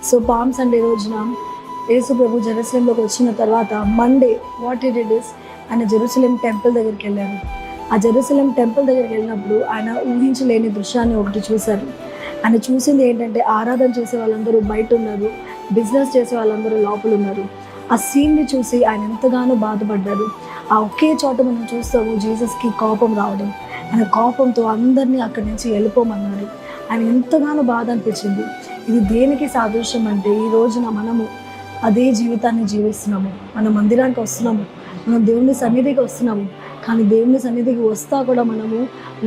So palm Sunday రోజున యేసు ప్రభు జెరూసలేంలోకి వచ్చిన తర్వాత మండే వాట్ ఇట్ ఇస్ ఆయన జెరూసలేం టెంపుల్ దగ్గరికి వెళ్ళారు. ఆ జెరూసలేం టెంపుల్ దగ్గరికి వెళ్ళినప్పుడు ఆయన ఊహించలేని దృశ్యాన్ని ఒకటి చూశారు. ఆయన చూసింది ఏంటంటే ఆరాధన చేసే వాళ్ళందరూ బయట ఉన్నారు, బిజినెస్ చేసే వాళ్ళందరూ లోపల ఉన్నారు. ఆ సీన్ని చూసి ఆయన ఎంతగానో బాధపడ్డారు. ఆ ఒకే చోట మనం చూస్తాము జీసస్కి కోపం రావడం. ఆయన కోపంతో అందరినీ అక్కడి నుంచి వెళ్ళిపోమన్నారు. ఆయన ఎంతగానో బాధ అనిపించింది. ఇది దేనికి సాదృశ్యం అంటే ఈ రోజున మనము అదే జీవితాన్ని జీవిస్తున్నాము. మన మందిరానికి వస్తున్నాము, మనం దేవుని సన్నిధికి వస్తున్నాము. కానీ దేవుని సన్నిధికి వస్తా కూడా మనము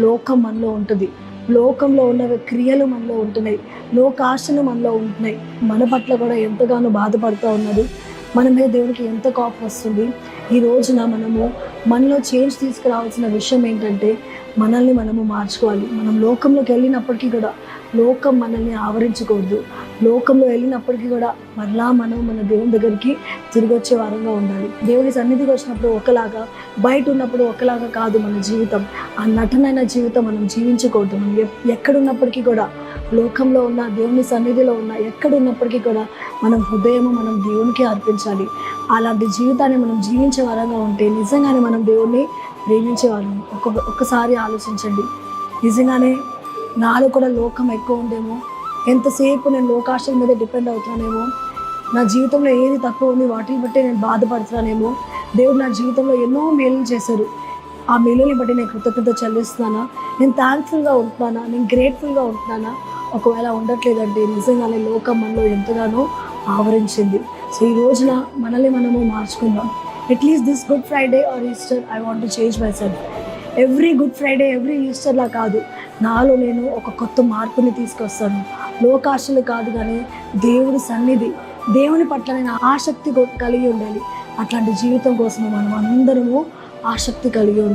లోకం మనలో ఉంటుంది, లోకంలో ఉన్న క్రియలు మనలో ఉంటున్నాయి, లోకాశలు మనలో ఉంటున్నాయి. మన పట్ల కూడా ఎంతగానో బాధపడుతూ ఉన్నారు. మన మీద దేవుడికి ఎంత కోపం వస్తుంది. ఈ రోజున మనలో చేంజ్ తీసుకురావాల్సిన విషయం ఏంటంటే మనల్ని మనము మార్చుకోవాలి. మనం లోకంలోకి వెళ్ళినప్పటికీ కూడా లోకం మనల్ని ఆవరించకూడదు. లోకంలో వెళ్ళినప్పటికీ కూడా మరలా మన దేవుని దగ్గరికి తిరిగి వచ్చే వారంగా ఉండాలి. దేవుని సన్నిధికి వచ్చినప్పుడు ఒకలాగా, బయట ఉన్నప్పుడు ఒకలాగా కాదు మన జీవితం. ఆ నటనైన జీవితం మనం జీవించకూడదు. మనం ఎక్కడున్నప్పటికీ కూడా, లోకంలో ఉన్న, దేవుని సన్నిధిలో ఉన్న, ఎక్కడున్నప్పటికీ కూడా మనం హృదయము మనం దేవునికి అర్పించాలి. అలాంటి జీవితాన్ని మనం జీవించే వారంగా ఉంటే నిజంగానే మనం దేవుణ్ణి ప్రేమించేవాళ్ళం. ఒక్కసారి ఆలోచించండి. నిజంగానే నాలో కూడా లోకం ఎక్కువ ఉందేమో, ఎంతసేపు నేను లోకాశల మీద డిపెండ్ అవుతున్నానేమో, నా జీవితంలో ఏది తక్కువ ఉంది వాటిని బట్టి నేను బాధపడుతున్నానేమో. దేవుడు నా జీవితంలో ఎన్నో మేలు చేశారు. ఆ మేలుని బట్టి నేను కృతజ్ఞత చెల్లిస్తున్నానా, నేను థ్యాంక్ఫుల్గా ఉంటున్నానా, నేను గ్రేట్ఫుల్గా ఉంటున్నానా? ఒకవేళ ఉండట్లేదంటే నిజంగానే లోకం మనలో ఎంతగానో ఆవరించింది. సో ఈ రోజున మనల్ని మనము మార్చుకుందాం. At least this Good Friday or Easter I want to change myself. Every Good Friday, every ఈస్టర్లా కాదు, నాలో నేను ఒక కొత్త మార్పుని తీసుకొస్తాను. లోకాశలు కాదు, కానీ దేవుడి సన్నిధి, దేవుని పట్ల నేను ఆసక్తి కలిగి ఉండాలి. అట్లాంటి జీవితం కోసం మనం అందరము ఆసక్తి కలిగి ఉండాలి.